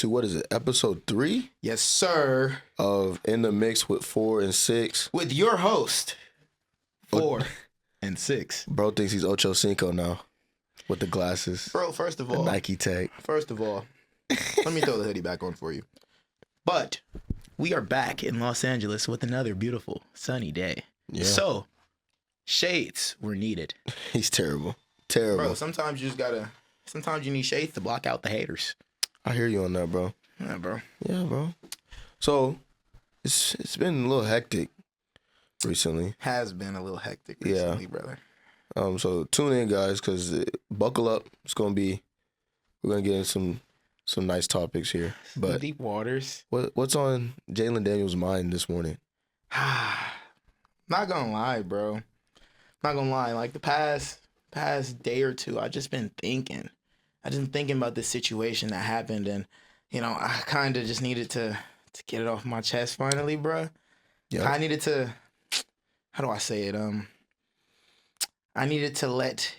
to, what is it, episode 3 Yes, sir. of In the Mix with 4 and 6. With your host, 4 and 6. Bro thinks he's Ocho Cinco now with the glasses. Bro, first of The all, Nike tag. let me throw the hoodie back on for you. But we are back in Los Angeles with another beautiful sunny day. Yeah. So, shades were needed. He's terrible. Terrible. Bro, sometimes you need shades to block out the haters. I hear you on that, bro. Yeah, bro. Yeah, bro. So, it's been a little hectic recently. Has been a little hectic recently, brother. So tune in, guys, because buckle up. We're gonna get in some nice topics here. But Deep waters. what's on Jalen Daniels' mind this morning? Not gonna lie, bro. Not gonna lie. Like the past day or two, I've just been thinking. About this situation that happened, and I kind of just needed to get it off my chest finally, bro. Yeah. I needed to. How do I say it? I needed to let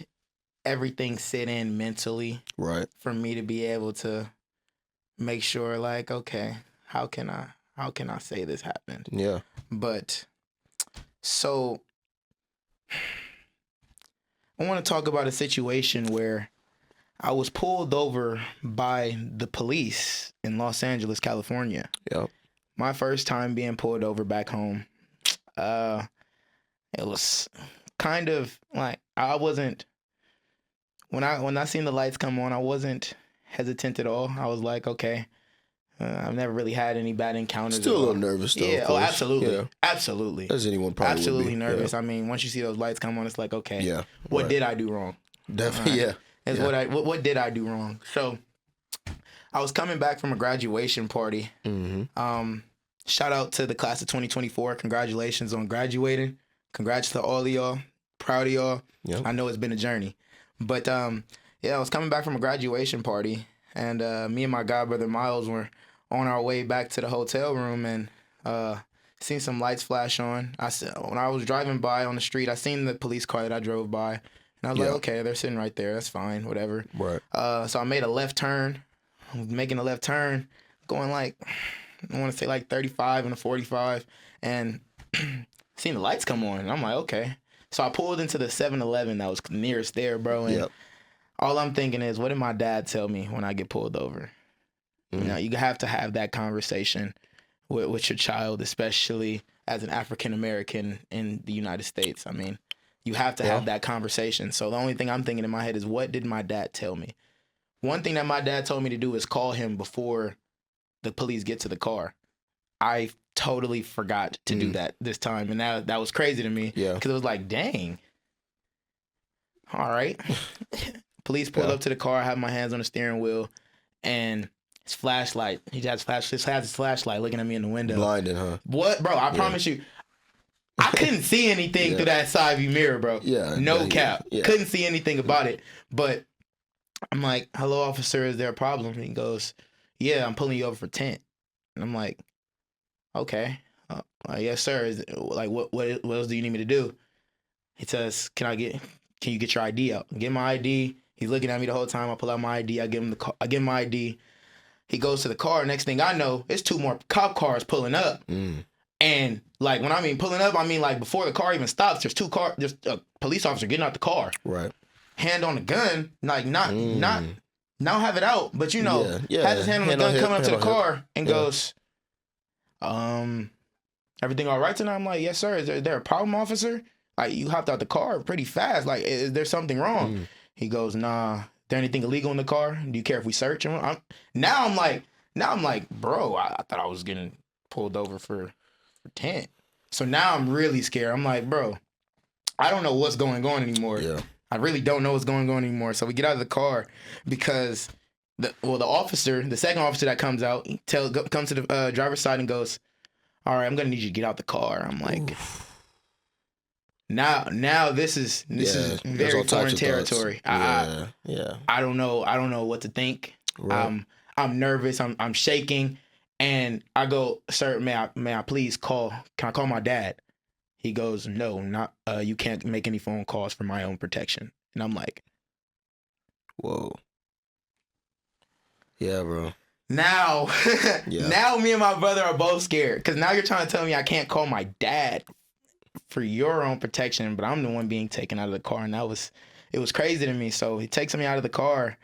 everything sit in mentally, Right. for me to be able to make sure, like, okay, how can I say this happened? Yeah. But so I want to talk about a situation where I was pulled over by the police in Los Angeles, California. Yep. My first time being pulled over back home. It was kind of like I wasn't when I seen the lights come on, I wasn't hesitant at all. I was like, okay. I've never really had any bad encounters. Still a little nervous, though. Yeah, absolutely. Yeah. Absolutely. As anyone probably Absolutely would be. nervous. Yeah. I mean, once you see those lights come on, it's like, okay, Yeah. what Right. did I do wrong? Definitely. Yeah. Is Yeah. what did I do wrong? So I was coming back from a graduation party. Mm-hmm. Shout out to the class of 2024. Congratulations on graduating. Congrats to all of y'all. Proud of y'all. Yep. I know it's been a journey. But I was coming back from a graduation party, and me and my godbrother Miles were on our way back to the hotel room, and seen some lights flash on. When I was driving by on the street, I seen the police car that I drove by, and I was like, okay, they're sitting right there. That's fine, whatever. Right. So I made a left turn. I was making a left turn, going like, I want to say like 35 and a 45, and seen the lights come on, and I'm like, okay. So I pulled into the 7-Eleven that was nearest there, bro, and all I'm thinking is, what did my dad tell me when I get pulled over? You have to have that conversation with your child, especially as an African American in the United States. I mean, you have to have that conversation. So the only thing I'm thinking in my head is, what did my dad tell me? One thing that my dad told me to do is call him before the police get to the car. I totally forgot to do that this time, and that was crazy to me. Yeah, because it was like, dang. All right. Police pulled up to the car. I have my hands on the steering wheel, and his flashlight. He has his flashlight looking at me in the window. Blinded, huh? What, bro? I promise you, I couldn't see anything through that side view mirror, bro. Yeah. No cap. Yeah. Couldn't see anything about it. But I'm like, hello, officer, is there a problem? He goes, yeah, I'm pulling you over for tent. And I'm like, okay. Yes, sir. What else do you need me to do? He says, can you get your ID out? Get my ID. He's looking at me the whole time. I pull out my ID. I give him my ID. He goes to the car. Next thing I know, it's 2 more cop cars pulling up. And like, when I mean pulling up, I mean like before the car even stops, there's a police officer getting out the car. Right. Hand on the gun, like not have it out, but has his hand on the gun, coming up to the car and goes, everything all right tonight? I'm like, yes, sir. Is there a problem, officer? Like, you hopped out the car pretty fast. Like, is there something wrong? He goes, nah. Is there anything illegal in the car? Do you care if we search? Now I'm like, bro, I thought I was getting pulled over for tent. So now I'm really scared. I'm like, bro, I don't know what's going on anymore. Yeah. I really don't know what's going on anymore. So we get out of the car because the second officer that comes out, comes to the driver's side and goes, all right, I'm going to need you to get out the car. I'm like, oof. Now this is very foreign territory. I don't know what to think. Right. I'm nervous. I'm shaking, and I go, sir, may I please call? Can I call my dad? He goes, no, not you can't make any phone calls for my own protection. And I'm like, whoa. Yeah, bro. Now, Yeah. now me and my brother are both scared because now you're trying to tell me I can't call my dad for your own protection, but I'm the one being taken out of the car, and it was crazy to me. So he takes me out of the car,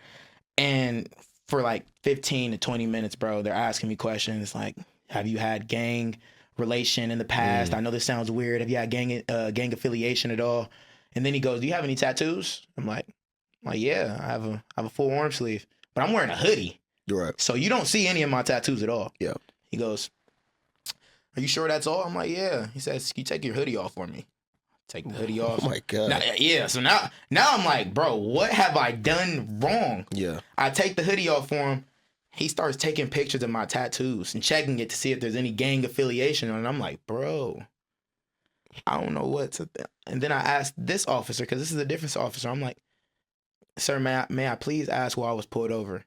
and for like 15 to 20 minutes, bro, they're asking me questions like, "Have you had gang relation in the past? I know this sounds weird. Have you had gang affiliation at all?" And then he goes, "Do you have any tattoos?" I'm like, "Yeah, I have a full arm sleeve, but I'm wearing a hoodie." You're right. So you don't see any of my tattoos at all. Yeah. He goes, "Are you sure that's all?" I'm like, "Yeah." He says, "Can you take your hoodie off for me?" Take the hoodie off. Oh my God. So now I'm like, bro, what have I done wrong? Yeah. I take the hoodie off for him. He starts taking pictures of my tattoos and checking it to see if there's any gang affiliation. And I'm like, bro, I don't know what to. And then I asked this officer, because this is a different officer. I'm like, "Sir, may I please ask why I was pulled over?"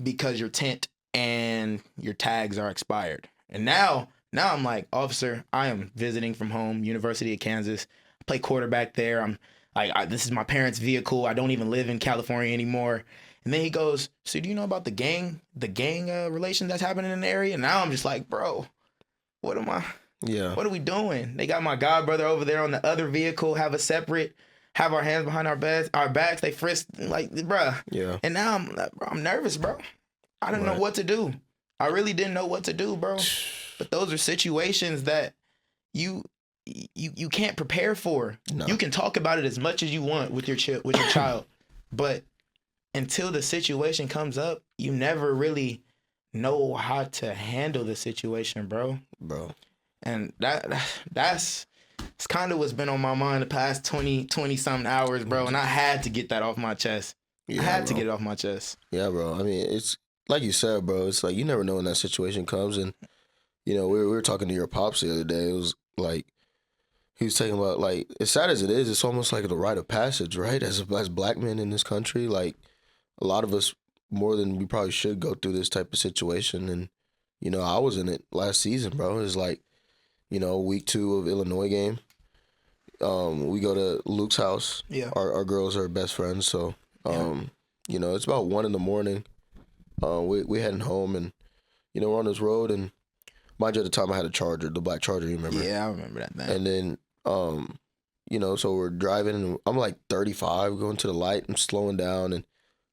"Because your tint and your tags are expired." And now I'm like, "Officer, I am visiting from home, University of Kansas. I play quarterback there. I'm like, this is my parents' vehicle. I don't even live in California anymore." And then he goes, "So do you know about the gang relations that's happening in the area?" And now I'm just like, bro, what are we doing? They got my godbrother over there on the other vehicle, have our hands behind our backs. They frisk, like, bruh. Yeah. And now I'm nervous, bro. I didn't know what to do. I really didn't know what to do, bro. But those are situations that you can't prepare for. No. You can talk about it as much as you want with your child, but until the situation comes up, you never really know how to handle the situation, bro. And that's kind of what's been on my mind the past 20 something hours, bro. And I had to get that off my chest. Yeah, I had to get it off my chest. Yeah, bro. I mean, it's like you said, bro. It's like you never know when that situation comes. And, you know, we were talking to your pops the other day. It was like, he was talking about, like, as sad as it is, it's almost like the rite of passage, right? As black men in this country, like, a lot of us, more than we probably should, go through this type of situation. And, you know, I was in it last season, bro. It was like, you know, week 2 of Illinois game. We go to Luke's house. Yeah. Our girls are best friends. So, you know, it's about 1 a.m. We heading home, and, you know, we're on this road, and mind you, at the time I had a Charger, the black Charger, you remember? Yeah, I remember that thing. And then, you know, so we're driving, and I'm like 35, going to the light, I'm slowing down, and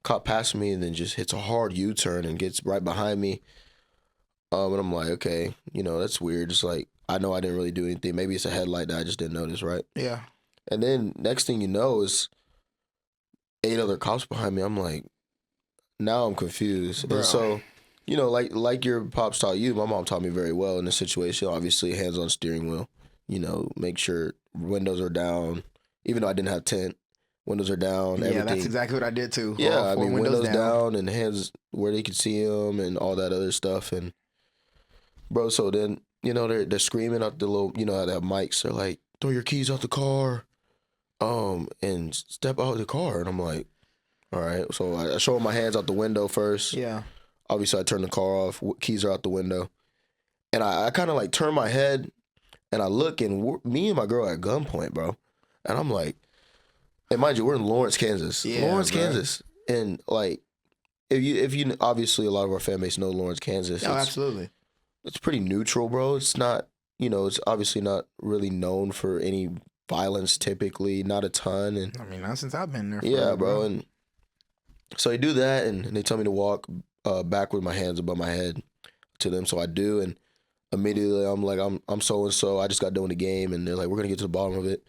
cop passes me, and then just hits a hard U-turn and gets right behind me. And I'm like, okay, you know, that's weird. It's like, I know I didn't really do anything. Maybe it's a headlight that I just didn't notice, right? Yeah. And then next thing you know is 8 other cops behind me. I'm like, now I'm confused. Bro. And so, you know, like your pops taught you, my mom taught me very well in this situation. Obviously, hands on steering wheel. You know, make sure windows are down. Even though I didn't have tint, windows are down. Yeah, everything. that's exactly what I did too. Yeah, I mean, windows down down and hands where they could see them and all that other stuff. And, bro, so then, you know, they're screaming out the little, you know, how they have mics. They're like, "Throw your keys out the car, and step out of the car." And I'm like, all right. So I show them my hands out the window first. Yeah. Obviously, I turn the car off. Keys are out the window. And I kind of like turn my head, and I look, and me and my girl are at gunpoint, bro. And I'm like, and mind you, we're in Lawrence, Kansas. Yeah, Lawrence, bro. Kansas. And like, if you obviously a lot of our fan base know Lawrence, Kansas. Oh, absolutely. It's pretty neutral, bro. It's not, you know, it's obviously not really known for any violence typically, not a ton. And I mean, not since I've been there. yeah, bro. And so they do that, and they tell me to walk back with my hands above my head to them. So I do, and immediately I'm like, I'm so and so. I just got done with the game, and they're like, we're gonna get to the bottom of it.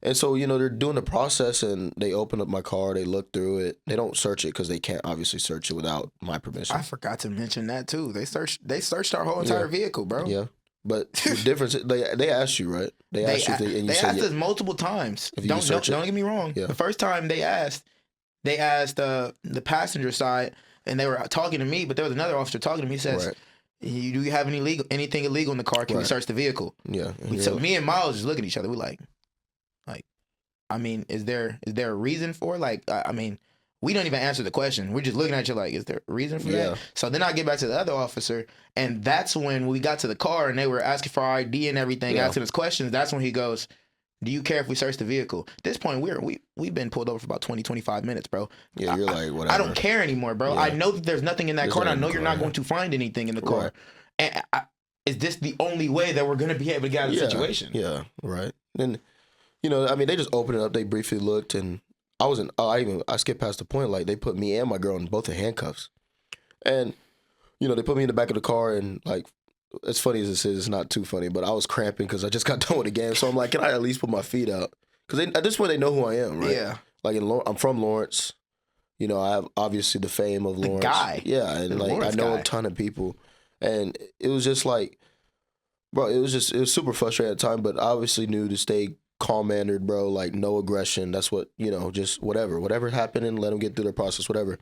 And so, you know, they're doing the process, and they open up my car, they look through it. They don't search it because they can't obviously search it without my permission. I forgot to mention that too. They searched our whole entire vehicle, bro. Yeah, but the difference, they asked you, right? They asked you, and you they said asked us multiple times. If you Don't search it. get me wrong. Yeah. The first time they asked the passenger side, and they were talking to me, but there was another officer talking to me. He says, Right. Do you have anything illegal in the car? Can we Right. search the vehicle? Yeah. So me and Miles just look at each other. We're like, I mean, is there a reason for it? Like, I mean, we don't even answer the question. We're just looking at you like, is there a reason for Yeah. that? So then I get back to the other officer, and that's when we got to the car and they were asking for our ID and everything, Yeah. asking us questions. That's when he goes, Do you care if we search the vehicle? At this point, we've been pulled over for about 20, 25 minutes, bro. Yeah, you're like, whatever. I don't care anymore, bro. Yeah. I know that there's nothing in that There's car, and I nothing know in the you're car, not going to find anything in the car. Right. And is this the only way that we're going to be able to get out of the situation? Yeah, right. And, you know, I mean, they just opened it up. They briefly looked, and I skipped past the point. Like, they put me and my girl in both in handcuffs. And, you know, they put me in the back of the car, and, like, as funny as this is, it's not too funny, but I was cramping because I just got done with the game. So I'm like, can I at least put my feet out? Because at this point, they know who I am, right? Yeah. Like, I'm from Lawrence. You know, I have obviously the fame of Lawrence. Guy. Yeah, and The like Lawrence I know guy. a ton of people. And it was just like, bro, it was super frustrating at the time, but I obviously knew to stay calm-mannered, bro, like no aggression. That's what, you know, just whatever happened, and let them get through their process, whatever.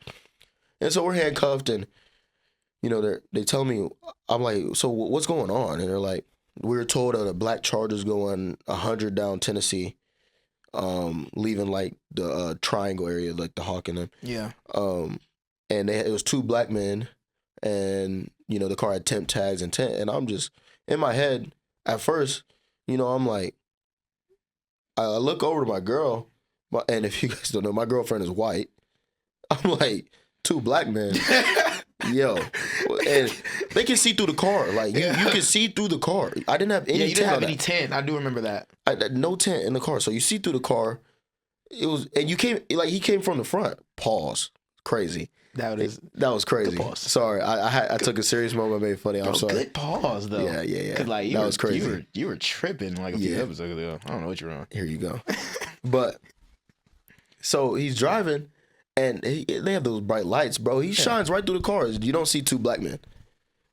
And so we're handcuffed, and, you know, they tell me, I'm like, so what's going on? And they're like, we were told that a black Charger's going 100 down Tennessee, leaving like the triangle area, like the Hawk and them. Yeah. And it was two black men, and, you know, the car had temp tags and tent, and I'm just, in my head, at first, you know, I'm like, I look over to my girl, and if you guys don't know, my girlfriend is white. I'm like, two black men, yo, and they can see through the car. Like, you can see through the car. I didn't have any tent. You didn't have on any that. tent. I do remember that. No tent in the car, so you see through the car. It was, and you came, like, he came from the front. Pause. Crazy. That was crazy. Good pause. Sorry, I took a serious moment, made it funny. I'm sorry. Good pause though. Yeah. Cause like that was crazy. You were tripping like a few episodes ago. I don't know what you're on. Here you go. But so he's driving, and they have those bright lights, bro. He shines right through the cars. You don't see two black men,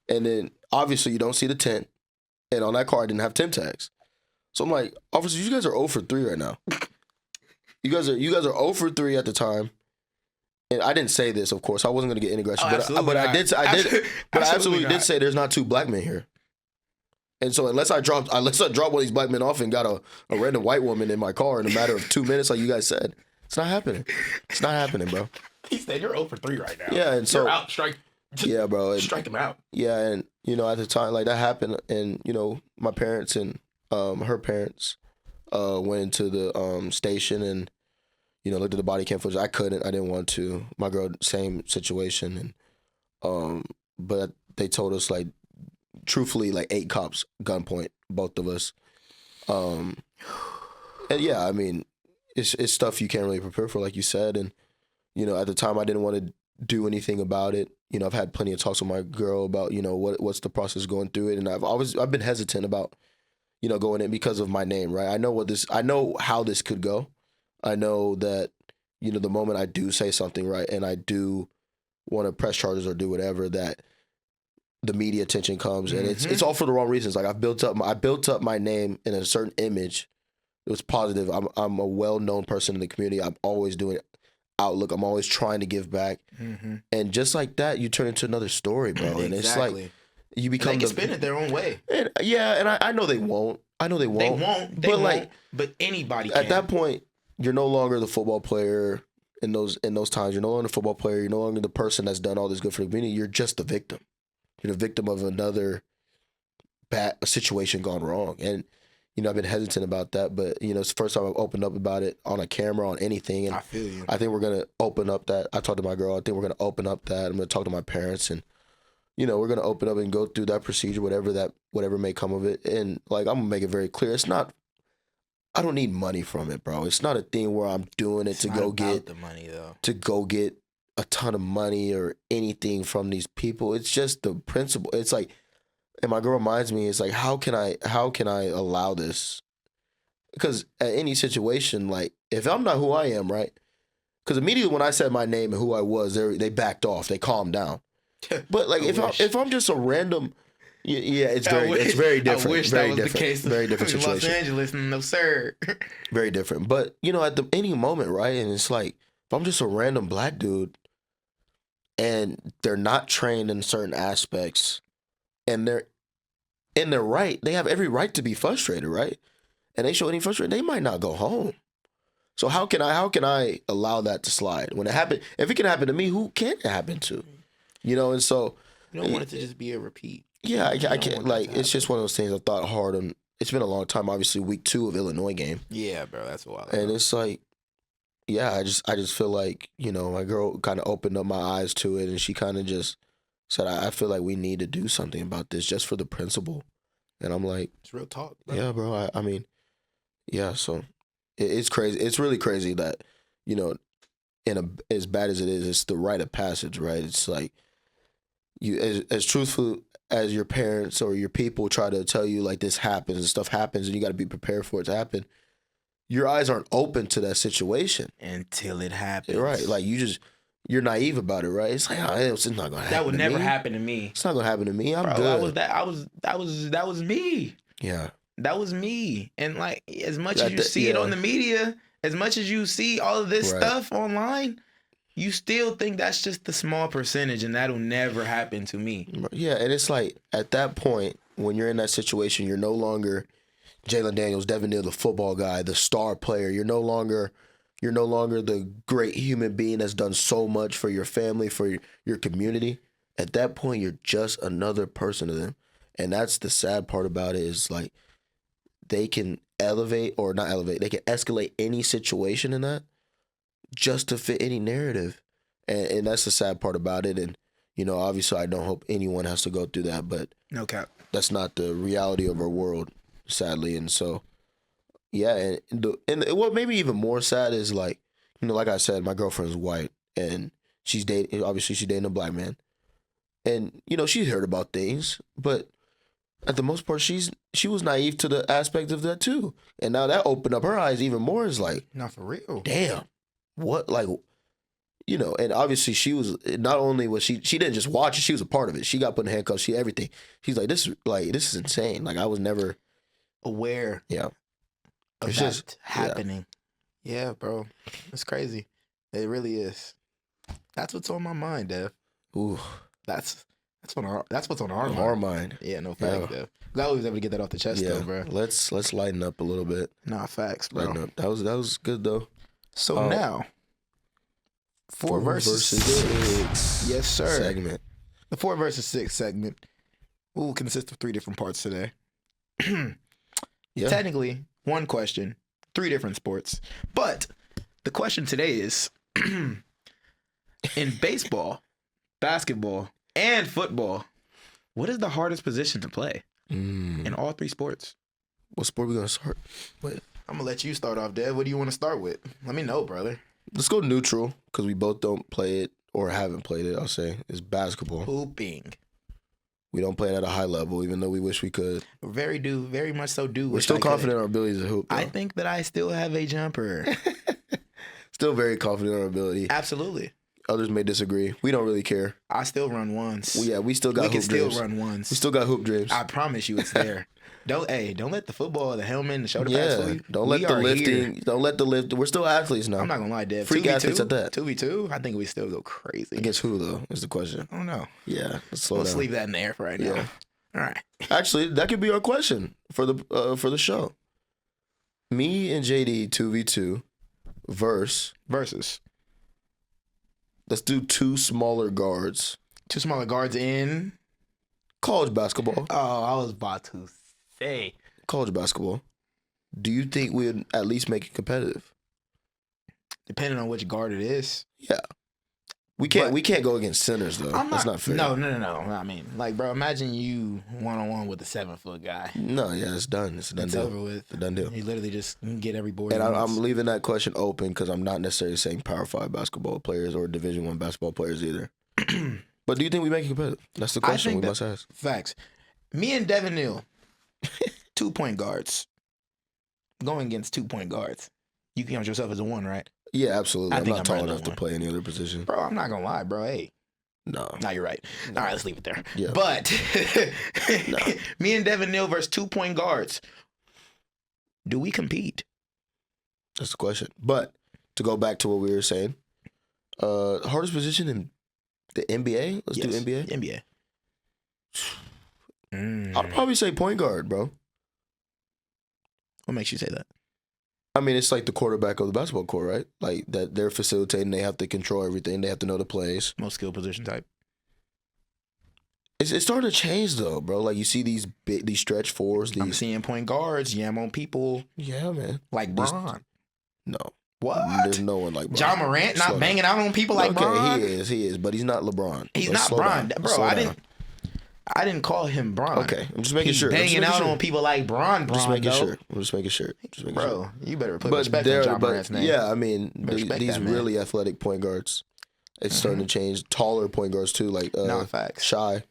and then obviously you don't see the tent. And on that car, I didn't have temp tags. So I'm like, officers, you guys are 0 for 3 right now. You guys are 0 for 3 at the time. And I didn't say this, of course. I wasn't going to get any aggression, but I did. But I absolutely did say there's not two black men here. And so unless I drop one of these black men off and got a random white woman in my car in a matter of 2 minutes, like you guys said, it's not happening. It's not happening, bro. He said you're 0 for 3 right now. Yeah, and so you're out. Strike. Yeah, bro. And, strike him out. Yeah, and you know, at the time, like that happened, and you know, my parents and her parents went into the station and, you know, looked at the body cam footage. I didn't want to. My girl, same situation, and but they told us, like, truthfully, like 8 cops, gunpoint, both of us. And yeah, I mean, it's stuff you can't really prepare for, like you said, and you know, at the time I didn't want to do anything about it. You know, I've had plenty of talks with my girl about, you know, what's the process going through it, and I've been hesitant about, you know, going in because of my name, right? I know how this could go. I know that, you know, the moment I do say something, right, and I do want to press charges or do whatever, that the media attention comes, and it's all for the wrong reasons. Like I built up my name in a certain image. It was positive. I'm a well-known person in the community. I'm always doing outlook. I'm always trying to give back, and just like that, you turn into another story, bro. And it's like you become. And they can spin it their own way. And, yeah, and I know they won't. They won't. But anybody can. At that point, you're no longer the football player in those times. You're no longer the football player. You're no longer the person that's done all this good for the community. You're just the victim. You're the victim of another bad situation gone wrong. And, you know, I've been hesitant about that, but, you know, it's the first time I've opened up about it on a camera, on anything. And I feel you. I think we're going to open up that. I talked to my girl. I think we're going to open up that. I'm going to talk to my parents, and, you know, we're going to open up and go through that procedure, whatever may come of it. And, like, I'm going to make it very clear. I don't need money from it, bro. It's not a thing where I'm doing it to go get the money, though. To go get a ton of money or anything from these people. It's just the principle. It's like, and my girl reminds me, it's like, how can I allow this? Because at any situation, like, if I'm not who I am, right? Because immediately when I said my name and who I was, they backed off. They calmed down. But like, if I'm just a random. Yeah, it's very different. I wish very that was different. the case. Very different in situation. Los Angeles, no sir. Very different. But, you know, at any moment, right? And it's like, if I'm just a random black dude and they're not trained in certain aspects, and they're in their right, they have every right to be frustrated, right? And they show any frustration, they might not go home. So how can I allow that to slide? When it happen, if it can happen to me, who can it happen to? You know, and so you don't want it to just be a repeat. Yeah, I can't, like, it's just one of those things I thought hard on. it's been a long time. Obviously, week 2 of Illinois game, Yeah, bro, that's a while and ago. it's like, yeah, I just feel like, you know, my girl kind of opened up my eyes to it, and she kind of just said, I feel like we need to do something about this just for the principle. And I'm like, It's real talk, bro. yeah, bro. I mean, yeah. So it's crazy. It's really crazy that, you know, as bad as it is, it's the rite of passage, right? It's like you as truthful as your parents or your people try to tell you like this happens and stuff happens and you got to be prepared for it to happen. Your eyes aren't open to that situation Until it happens. right? Like you're naive about it, right? It's like, oh, it's not gonna happen. That would to never me. happen to me. It's not gonna happen to me. I'm Bro, good. that was me. Yeah. That was me. And like as much as you That- see it yeah. on the media, as much as you see all of this Right. stuff online, you still think that's just the small percentage and that'll never happen to me. Yeah, and it's like at that point when you're in that situation, you're no longer Jalen Daniels, Devin Neal, the football guy, the star player. You're no longer the great human being that's done so much for your family, for your community. At that point, you're just another person to them. And that's the sad part about it is like they can elevate or not elevate. They can escalate any situation in that just to fit any narrative. And that's the sad part about it. And, you know, obviously I don't hope anyone has to go through that, but No cap. that's not the reality of our world, sadly. And so, yeah, and what made me even more sad is like, you know, like I said, my girlfriend's white and she's dating a black man. And, you know, she's heard about things, but at the most part, she was naive to the aspect of that too. And now that opened up her eyes even more. It's like, Not for real. damn, what, like, you know, and obviously she was, not only was she didn't just watch it, she was a part of it. She got put in handcuffs, everything. She's like, this is insane. Like, I was never, Aware yeah. of It's that just- happening. Yeah, bro. It's crazy. It really is. That's what's on my mind, Dev. Ooh, That's what's on our mind. our mind. Yeah, no facts, Yeah. Dev. Glad we was able to get that off the chest, Yeah, though, bro. let's lighten up a little bit. Nah, facts, bro. Lighten up. That was good though. So now, four versus six. Yes, sir. Segment. The 4 versus 6 segment will consist of 3 different parts today. Yeah. Technically, one question, 3 different sports. But the question today is in baseball, basketball, and football, what is the hardest position to play in all 3 sports? What sport we gonna start with? I'm gonna let you start off, Dad. What do you want to start with? Let me know, brother. Let's go neutral because we both don't play it or haven't played it. I'll say it's basketball. Hooping. We don't play it at a high level, even though we wish we could. Very much so do. We're wish still I could. confident in our abilities to hoop. Though. I think that I still have a jumper. Still very confident in our ability. Absolutely. Others may disagree. We don't really care. I still run ones. We still got We hoop can still dreams. run ones. We still got hoop dreams. I promise you, it's there. Don't let the football, the helmet, and the shoulder pads fool Yeah, you. don't let We the are lifting. here. Don't let the lift. We're still athletes now. I'm not gonna lie, Dev. Freak 2v2? athletes at that. 2v2. I think we still go crazy. Against who though? Is the question. I don't know. Yeah, let's slow Let's down. leave that in the air for right now. Yeah. All right. Actually, that could be our question for the show. Me and JD 2v2 Versus let's do 2 smaller guards. 2 smaller guards in. College basketball. Oh, I was about to say. College basketball. Do you think we'd at least make it competitive? Depending on which guard it is. Yeah. We can't But- we can't go against centers though. That's not fair. No. I mean, like, bro, imagine you 1-on-1 with a 7-foot guy. No, yeah, it's done. It's a done It's deal. over with. It's a done deal. You literally just get every board. And he I'm wants. leaving that question open because I'm not necessarily saying Power 5 basketball players or Division 1 basketball players either. But do you think we make it competitive? That's the question think we that- must ask. Facts. Me and Devin Neal, 2-point guards, going against 2-point guards. You count yourself as a 1, right? Yeah, absolutely. I I'm think not I'm tall right enough at to one. play any other position. Bro, I'm not gonna lie, bro. Hey, No. no, you're right. All right, let's leave it there. Yeah. But me and Devin Neal versus 2-point guards. Do we compete? That's the question. But to go back to what we were saying, hardest position in the NBA? Let's do NBA. NBA. I'd probably say point guard, bro. What makes you say that? I mean, it's like the quarterback of the basketball court, right? Like that they're facilitating, they have to control everything, they have to know the plays. Most skilled position type. It's starting to change though, bro. Like you see these stretch fours. I'm seeing point guards yam on people Yeah, man. like Bron. No. What? There's no one like Bron. John Morant not banging out on people like Bron? He is, but he's not LeBron. He's not Bron. Bro, I didn't call him Bron. Okay, I'm just making He's sure. banging out on people like Bron. I'm just making sure. Bro, you better put respect on John Morant's name. Yeah, I mean, these really athletic point guards, it's starting to change. Taller point guards too, like facts. Shy.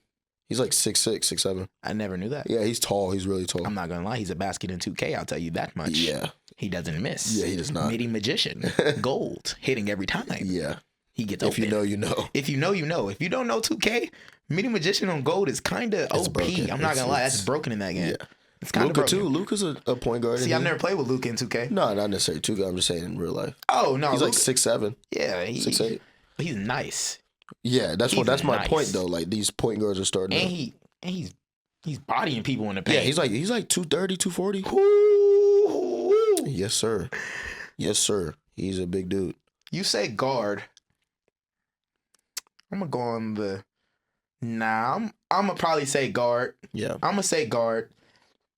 He's like 6'6", 6'7". I never knew that. Yeah, he's tall. He's really tall. I'm not gonna lie. He's a basket in 2K. I'll tell you that much. Yeah. He doesn't miss. Yeah, he does not. Midi magician, gold, hitting every time. Yeah. He gets If open. you know, you know. If you know, you know. If you don't know 2K, Midi magician on gold is kind of OP. Broken. I'm not gonna lie. That's broken in that game. Yeah. It's kind of Luka broken. too. Luka's a point guard. See, I've never played with Luka in 2K. No, not necessarily 2K. I'm just saying in real life. Oh no, He's Luka, like 6'7". Yeah, 6'8". He's nice. Yeah, that's He's my nice. point though. Like these point guards are starting. And he's bodying people in the paint. Yeah, he's like 230, 240. Ooh. Yes, sir. Yes, sir. He's a big dude. You say guard. I'm gonna go on the. Nah, I'm gonna probably say guard. Yeah. I'm gonna say guard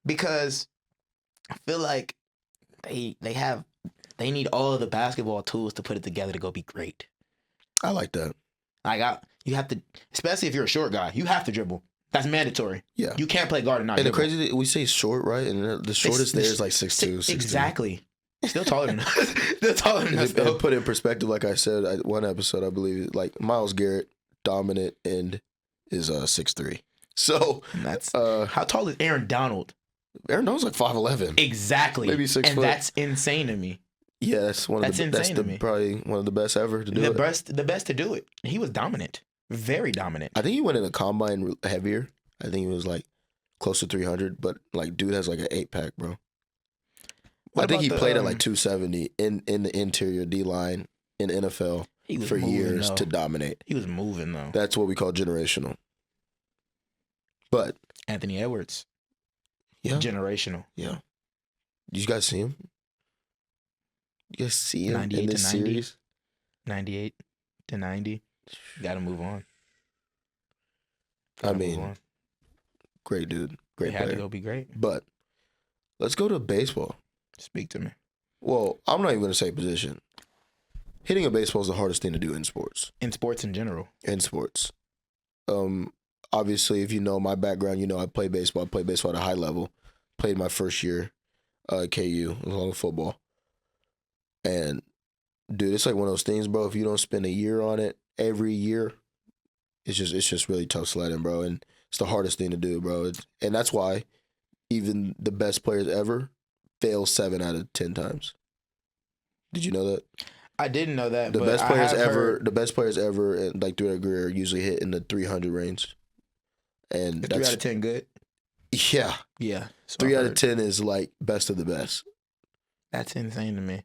because I feel like they need all of the basketball tools to put it together to go be great. I like that. Like you have to, especially if you're a short guy, you have to dribble. That's mandatory. Yeah. You can't play guard and not And the dribble. crazy thing, we say short, right? And the shortest there is like 6'2", 6'3". Exactly. Still taller than us. Still taller than us. And put in perspective, like I said, one episode, I believe, like Myles Garrett, dominant end, is 6'3". So That's how tall is Aaron Donald? Aaron Donald's like 5'11". Exactly. Maybe 6 and foot. that's insane to me. Yeah, that's insane to me. Probably one of the best ever to do it. The best to do it. He was dominant. Very dominant. I think he went in a combine heavier. I think he was like close to 300, but like dude has like an 8-pack, bro. I think he played at like 270 in the interior D line in NFL for years to dominate. He was moving though. That's what we call generational. But Anthony Edwards. yeah, Generational. yeah. You guys see him? You guys see him 98 in this to 90. series? 98 to 90. Got to move on. I mean, great dude, great They player. had to go be great. But let's go to baseball. Speak to me. Well, I'm not even going to say position. Hitting a baseball is the hardest thing to do in sports. In sports in general. In sports. Obviously, if you know my background, you know I played baseball. I played baseball at a high level. Played my first year at KU along with football. And, dude, it's like one of those things, bro. If you don't spend a year on it every year, it's just really tough sledding, bro. And it's the hardest thing to do, bro. And that's why even the best players ever fail 7 out of 10 times. Did you know that? I didn't know that. The but best I players have ever, heard the best players ever, like through their career, usually hit in the 300 range. And 3 out of 10 good. Yeah, Yeah. 3 out of 10 is like best of the best. That's insane to me.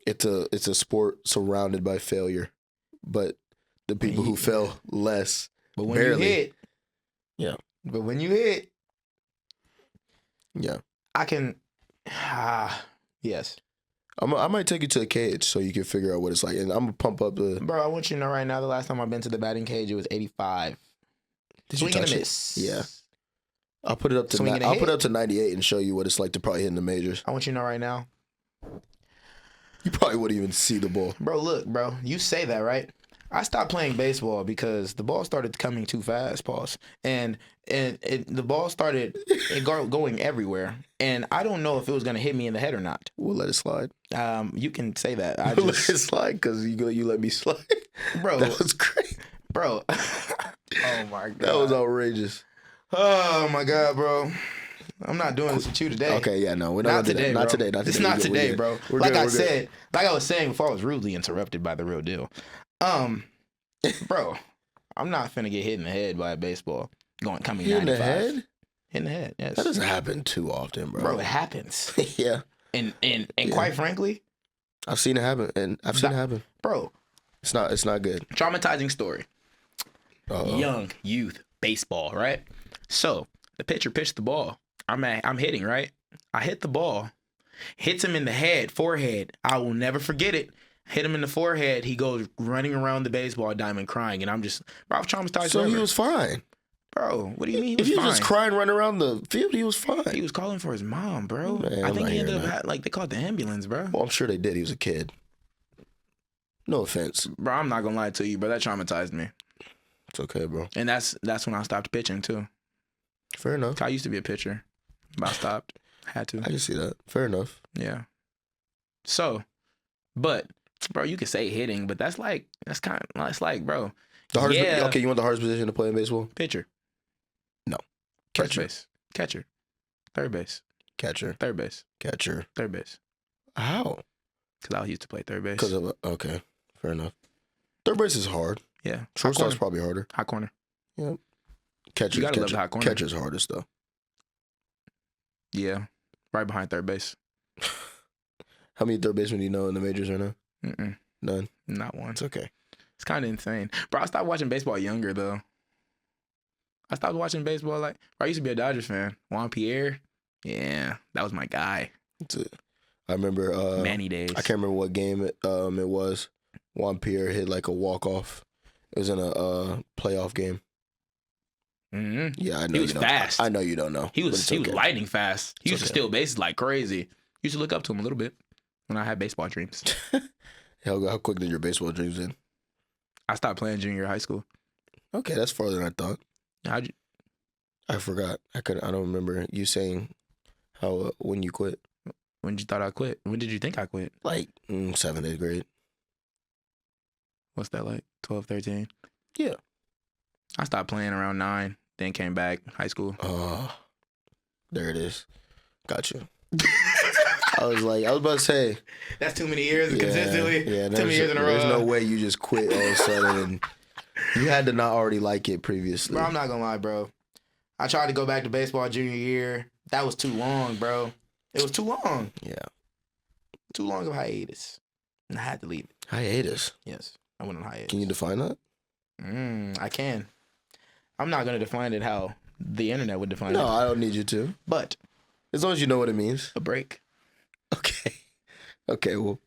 It's a sport surrounded by failure, but the people who fail less. But when barely. you hit, Yeah. But when you hit, Yeah. I can. Yes, I might take you to the cage so you can figure out what it's like, and I'm gonna pump up the. bro. I want you to know right now. The last time I've been to the batting cage, it was 85. Did Swing you and touch a it? miss. Yeah. I'll put it up to Swing and a I'll hit. put it up to 98 and show you what it's like to probably hit in the majors. I want you to know right now, You probably wouldn't even see the ball. bro. Look, bro. You say that, right? I stopped playing baseball because the ball started coming too fast, pause. And the ball started going everywhere. And I don't know if it was going to hit me in the head or not. We'll let it slide. You can say that. We'll let it slide because you let me slide. Bro. That was great. Bro. Oh, my God. That was outrageous. Oh, my God, bro. I'm not doing this with you today. Okay, yeah, no, we're Not not today, today. bro. Not today. Not today. It's not We're good, today, we're bro. good. Like We're I good. said, like I was saying before, I was rudely interrupted by the real deal. Bro, I'm not finna get hit in the head by a baseball coming Hit in the 95. head? Hit in the head, yes. That doesn't happen too often, bro. Bro, it happens. Yeah, And quite frankly, I've seen it happen, and I've seen it happen. bro, It's not good. traumatizing story. Uh-oh. Young youth baseball, right? So the pitcher pitched the ball. I'm hitting, right? I hit the ball, hits him in the head, forehead. I will never forget it. Hit him in the forehead. He goes running around the baseball diamond crying, and I'm just, bro, I was traumatized. So forever. he was fine. Bro, what do you mean he If was he fine? was just crying, running around the field, he was fine. He was calling for his mom, bro. Man, I I'm think not he ended hearing up that. like they called the ambulance, bro. Well, I'm sure they did. He was a kid. No offense. Bro, I'm not gonna lie to you, bro. That traumatized me, It's okay, bro. and that's when I stopped pitching too. Fair enough. I used to be a pitcher, but I stopped. Had to. I can see that. Fair enough. Yeah. So, but bro, you could say hitting, but that's like bro. The hardest. Yeah. Okay, you want the hardest position to play in baseball? Pitcher. No. First Catcher. base. Catcher. Third base. Catcher. Third base. Catcher. Third base. How? Because I used to play third base. Because of okay. Fair enough. Third base is hard. Yeah. Shortstop's probably harder. Hot corner. Catcher. You gotta love the hot corner. Catcher's hardest though. Yeah. Right behind third base. How many third basemen do you know in the majors right now? Mm-mm. None. Not one. It's okay. It's kind of insane. Bro, I stopped watching baseball younger, though. I stopped watching baseball like... Bro, I used to be a Dodgers fan. Juan Pierre. Yeah, that was my guy. That's it. I remember... Manny days. I can't remember what game it was. Juan Pierre hit like a walk-off. It was in a playoff game. Mm-hmm. Yeah, I know He was you don't. fast. I know you don't know. He was lightning fast. He used to okay. steal bases like crazy. Used to look up to him a little bit when I had baseball dreams. How quick did your baseball dreams end? I stopped playing junior high school. Okay, that's farther than I thought. How'd you... I forgot. I don't remember you saying how when you quit. When did you thought I quit? When did you think I quit? Like 7th, 8th grade. What's that like? 12, 13? Yeah. I stopped playing around 9, then came back high school. There it is. Got you. I was about to say. That's too many years consistently. Yeah, too many years in a row. There's no way you just quit all of a sudden. And you had to not already like it previously. Bro, I'm not gonna lie, bro. I tried to go back to baseball junior year. That was too long, bro. It was too long. Yeah. Too long of hiatus. And I had to leave it. Hiatus. Yes. I went on hiatus. Can you define that? I can. I'm not gonna define it how the internet would define No, it. I don't need you to. But As long as you know what it means. a break. Okay. Okay, we'll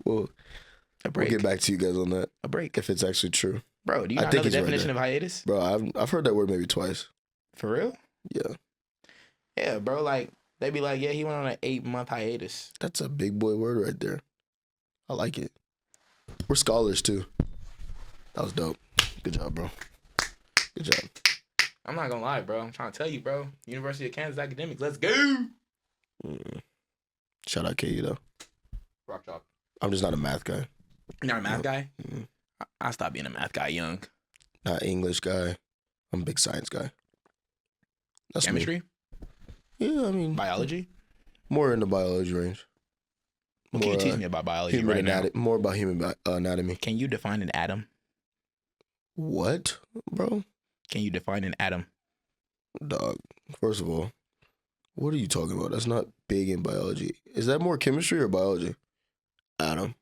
A break. get back to you guys on that A break. if it's actually true. Bro, do you I not think know the he's right definition there. of hiatus? Bro, I've heard that word maybe twice. For real? Yeah. Yeah, bro. Like, they be like, yeah, he went on an 8-month hiatus. That's a big boy word right there. I like it. We're scholars too. That was dope. Good job, bro. Good job. I'm not gonna lie, bro. I'm trying to tell you, bro. University of Kansas Academics. Let's go. Shout out KU though. Rock chalk. I'm just not a math guy. You're not a math guy? Mm. I stopped being a math guy young. Not English guy. I'm a big science guy. That's Chemistry? me. Yeah, I mean Biology? more in the biology range. What can you teach me about biology Human right now? anatomy. More about human anatomy. Can you define an atom? What, bro? Can you define an atom? Dog. First of all, what are you talking about? That's not big in biology. Is that more chemistry or biology? Atom.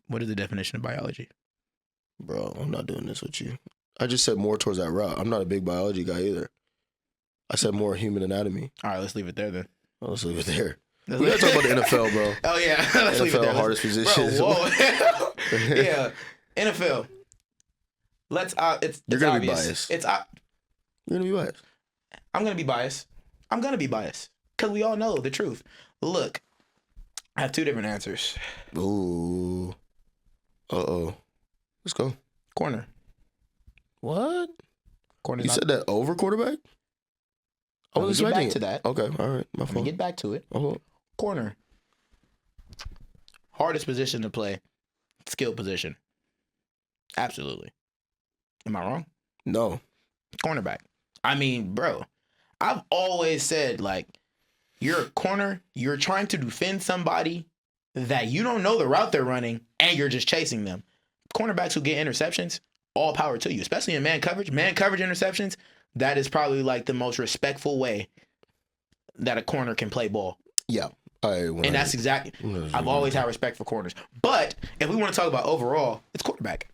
What is the definition of biology? Bro, I'm not doing this with you. I just said more towards that route. I'm not a big biology guy either. I said more human anatomy. All right, let's leave it there then. Oh, let's leave it there. We gotta talk about the NFL, bro. Oh, yeah. Let's leave it NFL there. hardest positions. Bro, whoa. Yeah. NFL. It's You're gonna be obvious. biased. You're gonna be biased. I'm gonna be biased. I'm gonna be biased because we all know the truth. Look, I have two different answers. Ooh. Uh-oh. Let's go. Corner. What? Corner's You not. said that over quarterback? I Let me was get expecting back to that. Okay, all right. My Let me fault. get back to it. Oh, Corner. Hardest position to play. Skill position. Absolutely. Am I wrong? no. Cornerback. I mean, bro, I've always said, like, you're a corner, you're trying to defend somebody that you don't know the route they're running, and you're just chasing them. Cornerbacks who get interceptions, all power to you, especially in man coverage. Man coverage interceptions, that is probably like the most respectful way that a corner can play ball. Yeah. And that's exactly, I've always had respect for corners. But if we want to talk about overall, it's quarterback.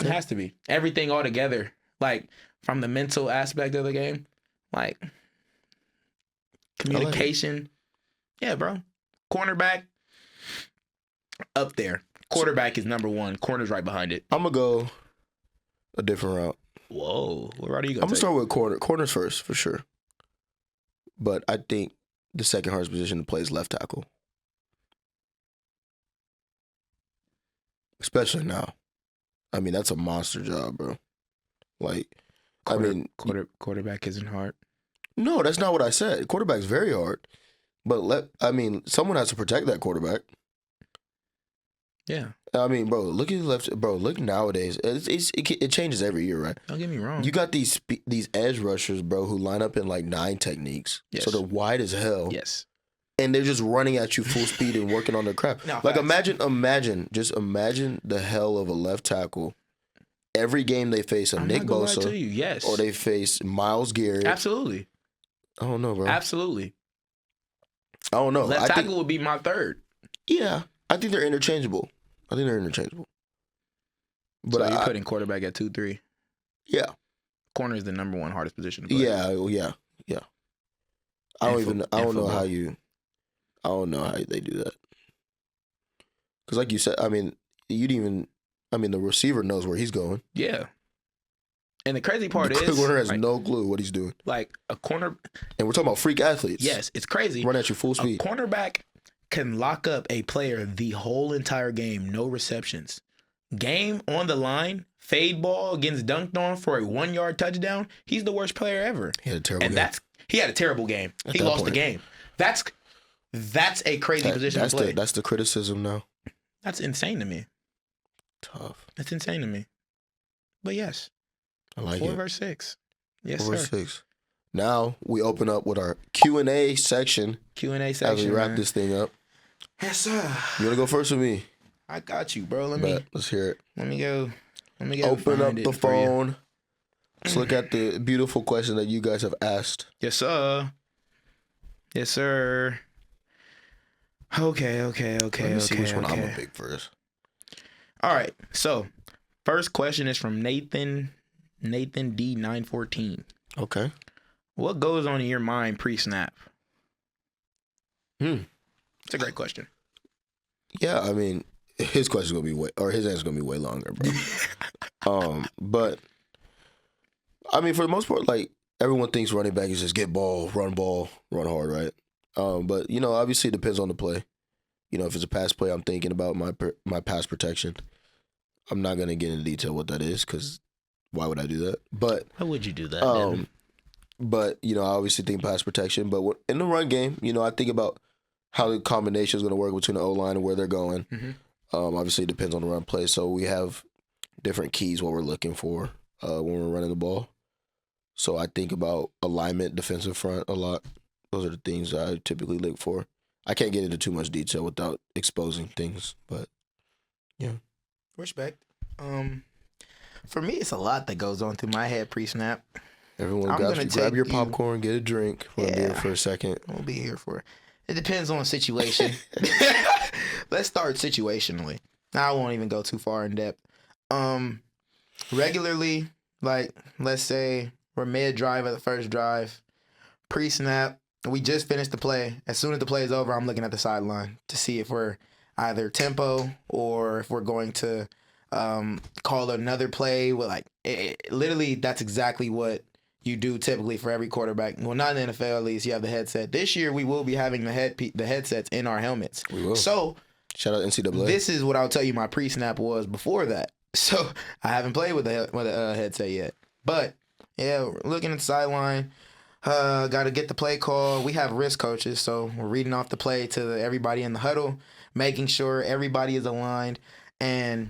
It has to be. Everything all together, like from the mental aspect of the game, like communication. Yeah, bro. Cornerback, up there. Quarterback is number one. Corner's right behind it. I'm gonna go a different route. Whoa. What route are you I'm going gonna to take? start with corners first for sure. But I think the second hardest position to play is left tackle, especially now. I mean, that's a monster job, bro. Like, Quarterback isn't hard. no, that's not what I said. Quarterback's very hard, but someone has to protect that quarterback. Yeah. I mean, bro, look at left. Bro, look nowadays. It changes every year, right? Don't get me wrong. You got these edge rushers, bro, who line up in like 9 techniques. Yes. So they're wide as hell. Yes. And they're just running at you full speed and working on their crap. No, Like facts. imagine the hell of a left tackle. Every game they face a I'm Nick not gonna lie to Bosa you. Yes. or they face Myles Garrett. Absolutely. I don't know, bro. Absolutely. I don't know. Left tackle would be my third. Yeah, I think they're interchangeable. But So you're putting quarterback at 2-3. Yeah. Corner is the number one hardest position to play. Yeah. I don't know how they do that. Because like you said, I mean, the receiver knows where he's going. Yeah. And the crazy part the is, corner has no clue what he's doing. Like a corner. And we're talking about freak athletes. Yes, it's crazy. Run at you full speed. A cornerback can lock up a player the whole entire game, no receptions. Game on the line, fade ball, gets dunked on for a 1-yard touchdown. He's the worst player ever. He had a terrible game. He had a terrible game. He lost the game. That's a crazy position to play. That's the criticism now. That's insane to me. Tough. That's insane to me. But yes. I like 4 it. verse 6. Yes, 4 sir. verse 6. Now we open up with our Q&A section. Q&A section. As we wrap this thing up. Yes, sir. You want to go first with me? I got you, bro. Let's hear it. Let me go. Open up the phone. Let's look at the beautiful question that you guys have asked. Yes, sir. Yes, sir. Okay. Let me see which one I'm gonna pick first. All right. So, first question is from Nathan D914. Okay. What goes on in your mind pre-snap? It's a great question. Yeah, I mean, his question's gonna be his answer's gonna be way longer, bro. But I mean, for the most part, like everyone thinks running back is just get ball, run hard, right? But obviously it depends on the play. If it's a pass play, I'm thinking about my pass protection. I'm not gonna get into detail what that is because why would I do that? But why would you do that? But I obviously think pass protection. But in the run game, I think about how the combination is going to work between the O-line and where they're going. Mm-hmm. Obviously, it depends on the run play. So we have different keys what we're looking for when we're running the ball. So I think about alignment, defensive front a lot. Those are the things I typically look for. I can't get into too much detail without exposing things, but yeah. Respect. For me, it's a lot that goes on through my head pre-snap. Everyone grab your popcorn, get a drink. We'll be here for a second. We'll be here for it. It depends on the situation. Let's start situationally. I won't even go too far in depth. Regularly, like, let's say we're mid-drive at the first drive. Pre-snap, we just finished the play. As soon as the play is over, I'm looking at the sideline to see if we're either tempo or if we're going to call another play. Literally, that's exactly what you do typically for every quarterback. Well, not in the NFL at least. You have the headset. This year, we will be having the headsets in our helmets. We will. So, shout out NCAA. This is what I'll tell you my pre-snap was before that. So, I haven't played with a headset yet. But, yeah, looking at the sideline. Got to get the play call. We have risk coaches, so we're reading off the play to everybody in the huddle, making sure everybody is aligned. And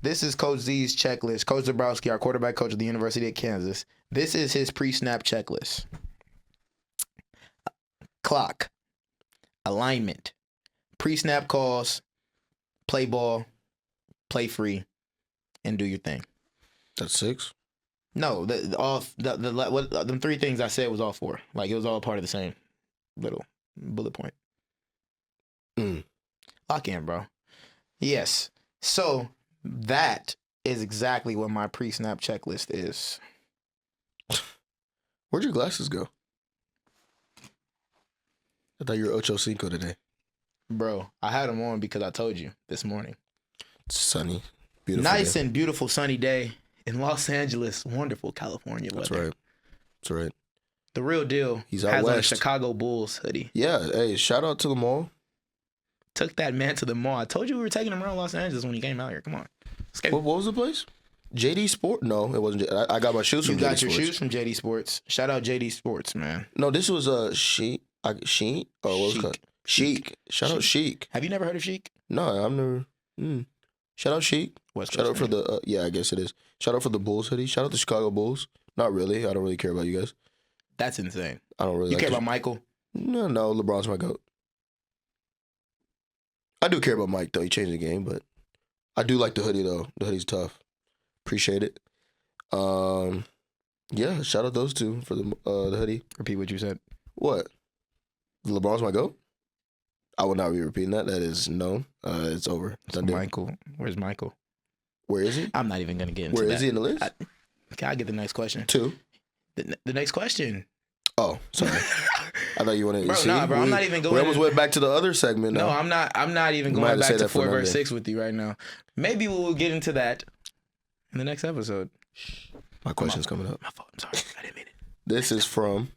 this is Coach Z's checklist. Coach Zabrowski, our quarterback coach at the University of Kansas. This is his pre-snap checklist. Clock. Alignment. Pre-snap calls. Play ball. Play free. And do your thing. That's 6? No, the 3 things I said was all 4. Like, it was all part of the same little bullet point. Lock in, bro. Yes. So, that is exactly what my pre-snap checklist is. Where'd your glasses go? I thought you were Ocho Cinco today. Bro, I had them on because I told you this morning. It's sunny. Beautiful nice day. And beautiful sunny day in Los Angeles, wonderful California weather. That's right. That's right. The real deal. He's out has on a west. Chicago Bulls hoodie. Yeah. Hey, shout out to the mall. Took that man to the mall. I told you we were taking him around Los Angeles when he came out here. Come on. What was the place? JD Sport? No, it wasn't. I got my shoes from JD Sports. You got your shoes from JD Sports. Shout out JD Sports, man. No, this was Sheik. Sheik? Oh, what was it called? Sheik. Shout out Sheik. Have you never heard of Sheik? No, I've never. Shout out Sheik. Shout out for the. Yeah, I guess it is. Shout out for the Bulls hoodie. Shout out the Chicago Bulls. Not really. I don't really care about you guys. That's insane. I don't really. You care about Michael? No, LeBron's my GOAT. I do care about Mike though. He changed the game, but I do like the hoodie though. The hoodie's tough. Appreciate it. Yeah. Shout out those two for the hoodie. Repeat what you said. What? LeBron's my GOAT? I will not be repeating that. That is known. It's over. So Michael. Where's Michael? Where is he? I'm not even gonna get into that. Where is he in the list? Can I get the next question? 2. The next question. Oh, sorry. I thought you wanted to see. Nah, bro. I'm not even going. We almost went back to the other segment. No, I'm not. I'm not even going back to 4 verse 6 with you right now. Maybe we'll get into that in the next episode. My question's coming up. My fault. I'm sorry. I didn't mean it. This is from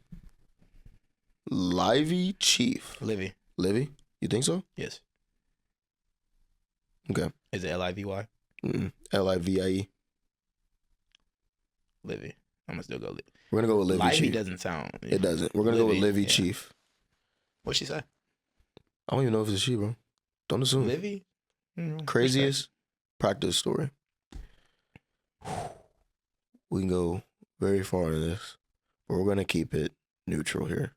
Livy Chief. Livy. You think so? Yes. Okay. Is it Livy? Livie. Livy. I'm gonna still go Livy. We're gonna go with Livy Livy Chief. doesn't sound. It doesn't. We're gonna go with Livy Chief. What'd she say? I don't even know if it's a she, bro. Don't assume. Livy. Craziest practice story. We can go very far in this, but we're gonna keep it neutral here.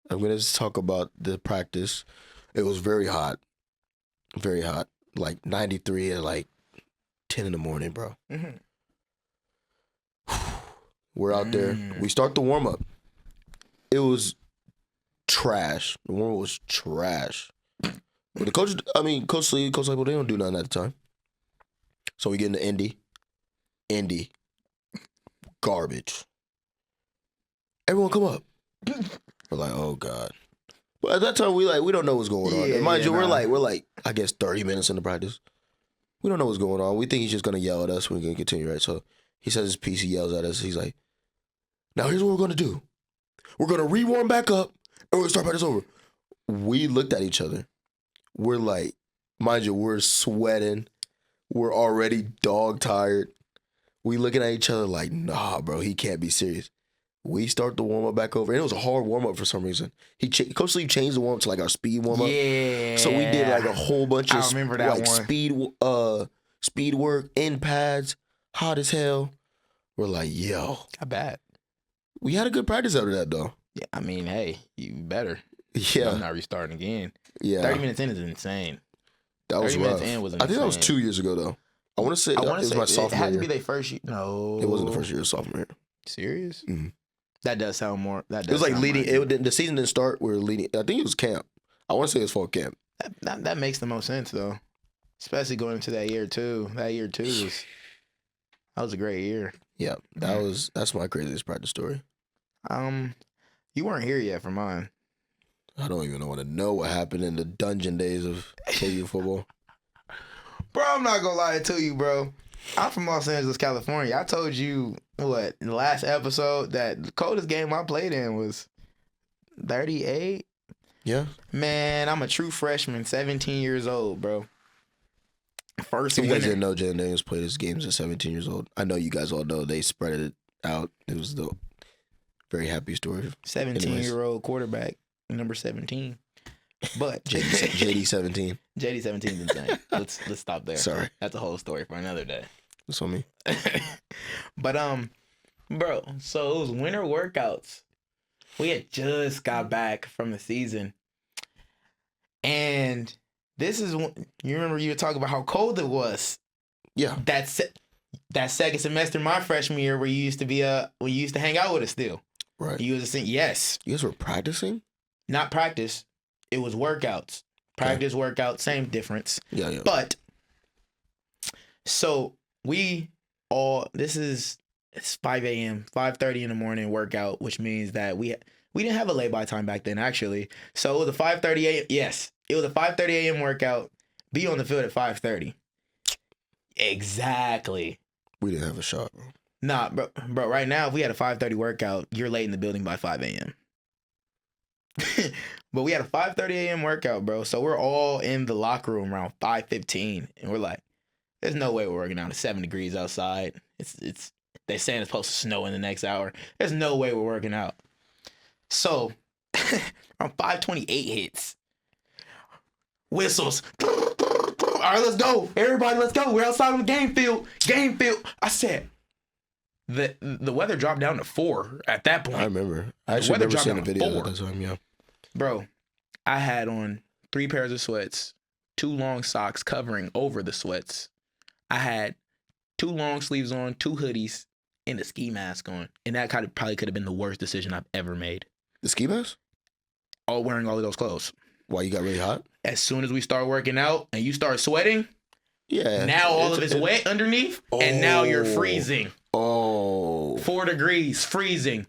I'm gonna just talk about the practice. It was very hot, like 93 at like 10 in the morning, bro. Mm-hmm. We're out there. We start the warm up. It was trash. The warm up was trash. But the coach, Coach Lee, Coach Label, they don't do nothing at the time. So we get into Indy. Garbage. Everyone come up. We're like, oh God. But at that time, we don't know what's going on. And mind you, we're like, I guess 30 minutes into practice. We don't know what's going on. We think he's just gonna yell at us. We're gonna continue, right? So he says his piece, he yells at us. He's like, now here's what we're gonna do. We're gonna re-warm back up and we're gonna start practice over. We looked at each other. We're like, mind you, we're sweating. We're already dog tired. We looking at each other like, nah, bro, he can't be serious. We start the warm up back over, and it was a hard warm up for some reason. Coach Lee changed the warm up to like our speed warm up. Yeah. So we did like a whole bunch of I remember that like one. speed work in pads, hot as hell. We're like, yo, Not bad. we had a good practice after that though. Yeah, I mean, hey, you better. Yeah, I'm not restarting again. yeah. 30 minutes in is insane. That was 30 minutes rough. in was I think that was insane. 2 years ago though. I want to say it was my sophomore it had to year. be their first year. No, It wasn't the first year. It was sophomore year. Serious? Mm-hmm. That does sound more. That does It was like sound leading. right. The season didn't start. We were leading. I think it was camp. I want to say it was fall camp. That makes the most sense though, especially going into that year too. That year too was a great year. Yeah, that's my craziest practice story. You weren't here yet for mine. I don't even want to know what happened in the dungeon days of KU football. Bro, I'm not gonna lie to you, bro. I'm from Los Angeles, California. I told you in the last episode that the coldest game I played in was 38. Yeah. Man, I'm a true freshman, 17 years old, bro. First If you guys winter. didn't know, Jalen Daniels played his games at 17 years old. I know you guys all know. They spread it out. It was the very happy story. 17-year-old quarterback, number 17. But JD 17. JD 17 is insane. Let's stop there. Sorry. That's a whole story for another day. That's on me. But bro, so it was winter workouts. We had just got back from the season. And this is when you remember you were talking about how cold it was. Yeah. That second semester my freshman year where you used to be when you used to hang out with us still. Right. You was a senior. Yes. You guys were practicing? Not practice. It was workouts. Practice, workout, same difference. Yeah. But so it's 5 a.m., 5:30 in the morning workout, which means that we didn't have a lay-by time back then, actually. So it was a 5:30 a.m. Yes, it was a 5:30 a.m. workout. Be on the field at 5:30. Exactly. We didn't have a shot, bro. Nah, bro. Right now, if we had a 5:30 workout, you're late in the building by 5 a.m. But we had a 5:30 a.m. workout, bro. So we're all in the locker room around 5:15, and we're like, "There's no way we're working out. It's 7 degrees outside. It's they saying it's supposed to snow in the next hour. There's no way we're working out." So around 5:28 hits, whistles. All right, let's go, everybody. Let's go. We're outside on the game field. Game field. I said. The weather dropped down to 4 at that point. I remember. I actually never seen a video at that time, yeah. Bro, I had on 3 pairs of sweats, 2 long socks covering over the sweats. I had 2 long sleeves on, 2 hoodies, and a ski mask on. And that probably could have been the worst decision I've ever made. The ski mask? All wearing all of those clothes. Why, you got really hot? As soon as we start working out and you start sweating, yeah. Now all of it's wet underneath, and now you're freezing. 4 degrees, freezing.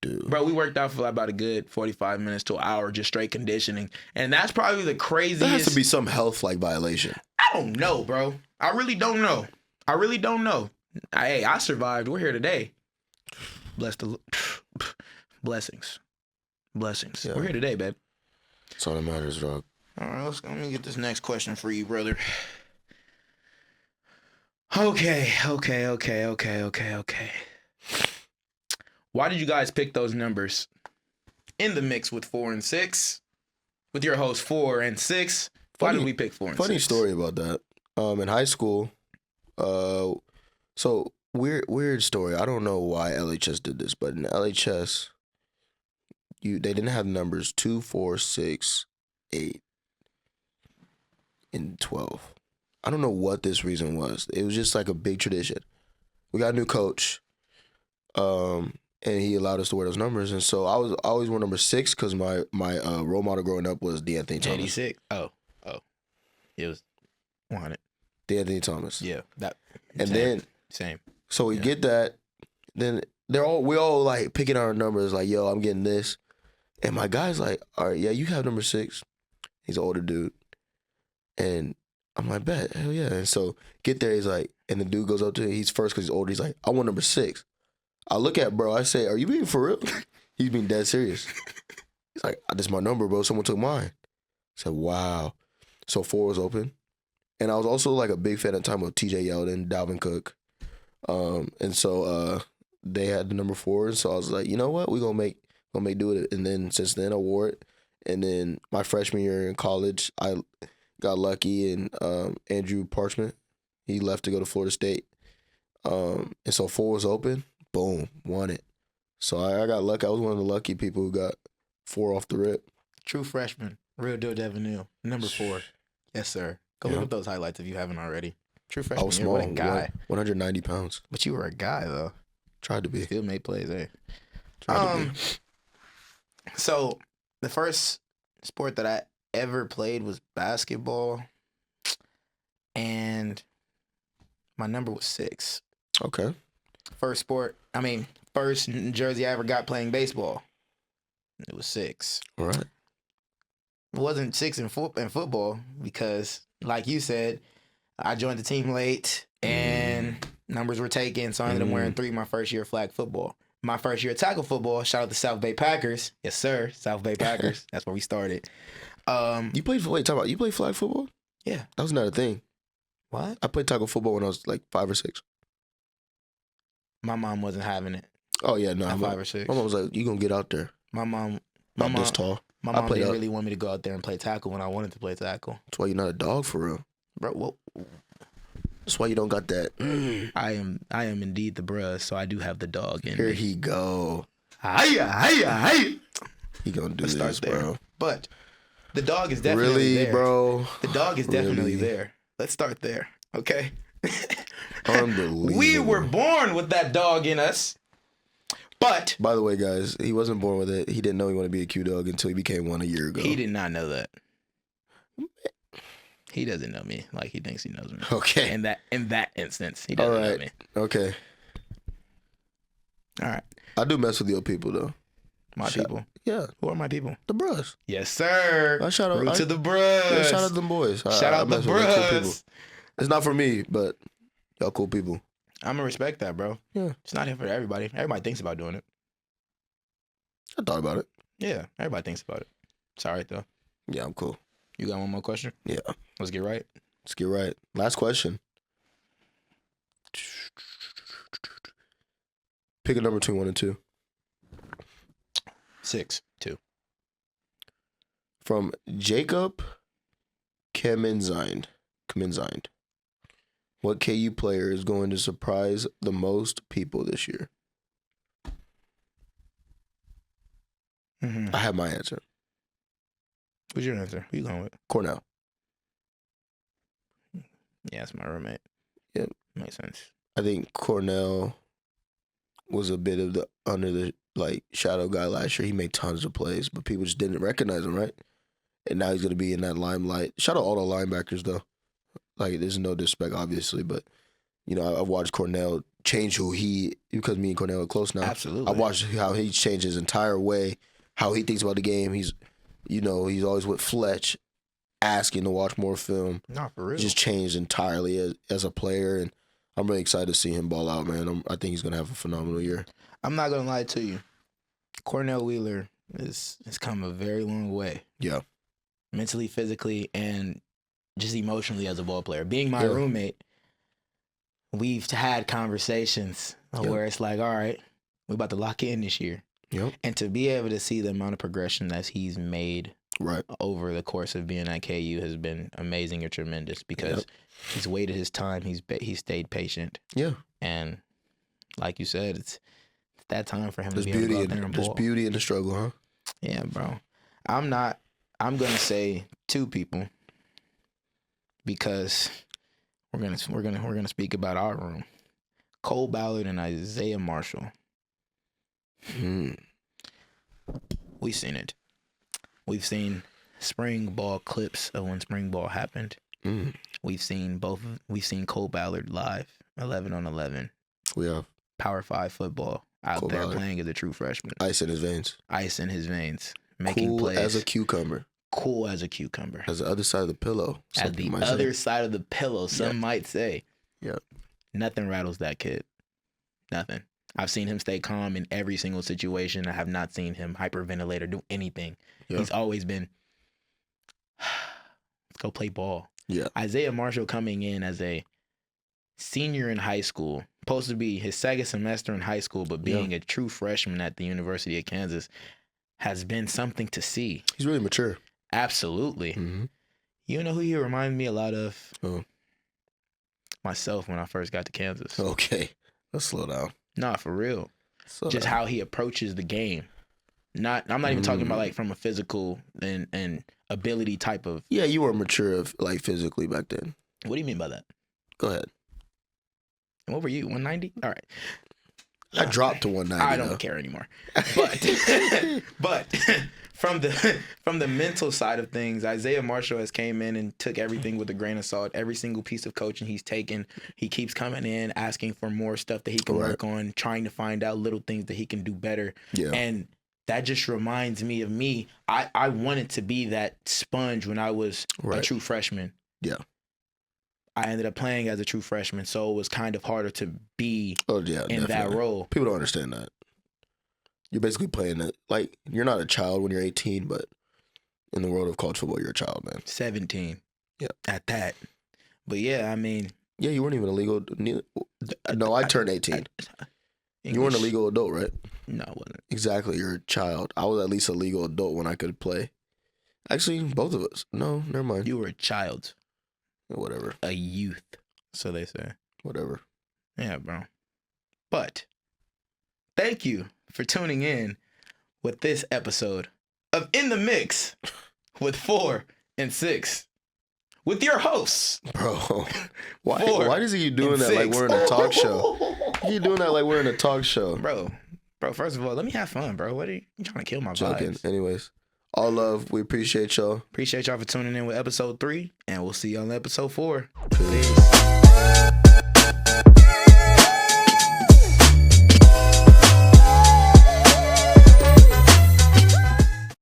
Dude. Bro, we worked out for about a good 45 minutes to an hour, just straight conditioning. And that's probably the craziest. There has to be some health violation. I don't know, bro. I really don't know. Hey, I survived. We're here today. Blessings. Yeah. We're here today, babe. That's all that matters, dog. All right, let me get this next question for you, brother. Okay. Why did you guys pick those numbers in the mix with 4 and 6? With your host 4 and 6. Why did we pick 4 and 6? Funny story about that. In high school, so weird story. I don't know why LHS did this, but in LHS, they didn't have numbers 2, 4, 6, 8, and 12. I don't know what this reason was. It was just like a big tradition. We got a new coach, and he allowed us to wear those numbers. And so I always wore number 6 because my role model growing up was D'Anthony Thomas. 86. Oh, it was 100. D'Anthony Thomas. Yeah, that. And same. So we get that. Then we all like picking our numbers. Like, yo, I'm getting this, and my guy's like, all right, yeah, you have number 6. He's an older dude, and I'm like, bet, hell yeah. And so get there, he's like, and the dude goes up to him, he's first because he's older. He's like, I want number 6. I look at bro, I say, are you being for real? He's being dead serious. He's like, this is my number, bro. Someone took mine. I said, wow. So 4 was open. And I was also like a big fan at the time of TJ Yeldon, Dalvin Cook. And so they had the number 4. So I was like, you know what? We're gonna make do with it. And then since then I wore it. And then my freshman year in college, I got lucky, and Andrew Parchment, he left to go to Florida State. And so 4 was open. Boom, won it. So I got lucky. I was one of the lucky people who got 4 off the rip. True freshman. Real deal Devin Neal. Number 4. Yes, sir. Go look up those highlights if you haven't already. True freshman. I was small. What a guy. 190 pounds. But you were a guy, though. Tried to be. Still made plays, eh? Tried to be. So, the first sport that I ever played was basketball. And my number was 6. Okay. First jersey I ever got playing baseball. It was 6. All right. It wasn't 6 in football because, like you said, I joined the team late and numbers were taken, so I ended up wearing 3 my first year of flag football. My first year of tackle football, shout out to South Bay Packers. Yes, sir. South Bay Packers. That's where we started. You played you played flag football? Yeah. That was not a thing. What? I played tackle football when I was like 5 or 6. My mom wasn't having it. Oh yeah, no. At 5 or 6. My mom was like, "You gonna get out there?" My mom this tall. My mom didn't really want me to go out there and play tackle when I wanted to play tackle. That's why you're not a dog for real, bro. Well, that's why you don't got that. I am indeed the bruh, so I do have the dog in Here me. he go. Hiya. He gonna do Let's this, bro. But the dog is definitely there. Bro. The dog is definitely there. Let's start there, okay? Unbelievable. We were born with that dog in us. But by the way, guys, he wasn't born with it. He didn't know he wanted to be a Q dog until he became one a year ago. He did not know that. He doesn't know me like he thinks he knows me. Okay. In that instance, he doesn't know me. Okay. All right. I do mess with your people though. My people. Yeah. Who are my people? The bros. Yes, sir. Shout out to the bros. Yeah, shout out them boys. Shout out the mess with cool people. bros. It's not for me, but y'all cool people. I'm gonna respect that, bro. Yeah. It's not here for everybody. Everybody thinks about doing it. I thought about it. Yeah, everybody thinks about it. It's all right though. Yeah, I'm cool. You got one more question? Yeah. Let's get right. Let's get right. Last question. Pick a number between 1 and 2. 6, 2. From Jacob Kamenzind. What KU player is going to surprise the most people this year? Mm-hmm. I have my answer. What's your answer? Who you going with? Cornell. Yeah, it's my roommate. Yep. Makes sense. I think Cornell was a bit of the under the shadow guy last year. He made tons of plays, but people just didn't recognize him, right? And now he's gonna be in that limelight. Shout out all the linebackers though. Like, there's no disrespect, obviously, but I've watched Cornell change because me and Cornell are close now. Absolutely. I watched how he changed his entire way, how he thinks about the game. He's always with Fletch, asking to watch more film. Not for real. He just changed entirely as a player, and I'm really excited to see him ball out, man. I think he's gonna have a phenomenal year. I'm not gonna lie to you. Cornell Wheeler has come a very long way. Yeah. Mentally, physically, and just emotionally as a ball player. Being my roommate, we've had conversations where it's like, all right, we're about to lock in this year. Yep. And to be able to see the amount of progression that he's made over the course of being at KU has been amazing and tremendous because he's waited his time. He's stayed patient. Yeah. And like you said, it's that time for him to be able to go out there and ball. There's beauty in the struggle, huh? Yeah, bro. I'm going to say 2 people because we're gonna speak about our room. Cole Ballard and Isaiah Marshall. We've seen it. We've seen spring ball clips of when spring ball happened. We've seen Cole Ballard live, 11 on 11. We have Power 5 football out Cole there Ballard. playing as a true freshman. Ice in his veins. Ice in his veins. Making Cool plays. as a cucumber. Cool as a cucumber. As the other side of the pillow. At the other side of the pillow, some might say. Yep. Nothing rattles that kid. Nothing. I've seen him stay calm in every single situation. I have not seen him hyperventilate or do anything. Yep. He's always been, let's go play ball. Yeah. Isaiah Marshall coming in as a senior in high school, supposed to be his second semester in high school, but being a true freshman at the University of Kansas has been something to see. He's really mature. Absolutely. Mm-hmm. You know who he reminds me a lot of? Oh. Myself when I first got to Kansas. Okay. Let's slow down. Nah, for real. Just how he approaches the game. I'm not even talking about like from a physical and ability type of. Yeah, you were mature physically back then. What do you mean by that? Go ahead. And what were you? 190? All right. I dropped to 190. I don't care anymore. But from the mental side of things, Isaiah Marshall has came in and took everything with a grain of salt. Every single piece of coaching he's taken, he keeps coming in, asking for more stuff that he can work on, trying to find out little things that he can do better. Yeah. And that just reminds me of me. I wanted to be that sponge when I was a true freshman. Yeah. I ended up playing as a true freshman, so it was kind of harder to be in that role. People don't understand that. You're basically playing it like you're not a child when you're 18, but in the world of college football, you're a child, man. 17. Yeah. At that. But yeah, I mean. Yeah, you weren't even a legal. No, I turned 18. You weren't a legal adult, right? No, I wasn't. Exactly. You're a child. I was at least a legal adult when I could play. Actually, both of us. No, never mind. You were a child. Whatever. A youth, so they say. Whatever. Yeah, bro. But thank you for tuning in with this episode of In the Mix with 4 and 6 with your hosts. Bro, why does he keep doing that like we're in a talk show? He keep doing that like we're in a talk show. Bro, first of all, let me have fun, bro. What are you trying to kill my vibes? Anyways. All love. We appreciate y'all. Appreciate y'all for tuning in with episode 3, and we'll see y'all in episode 4. Peace.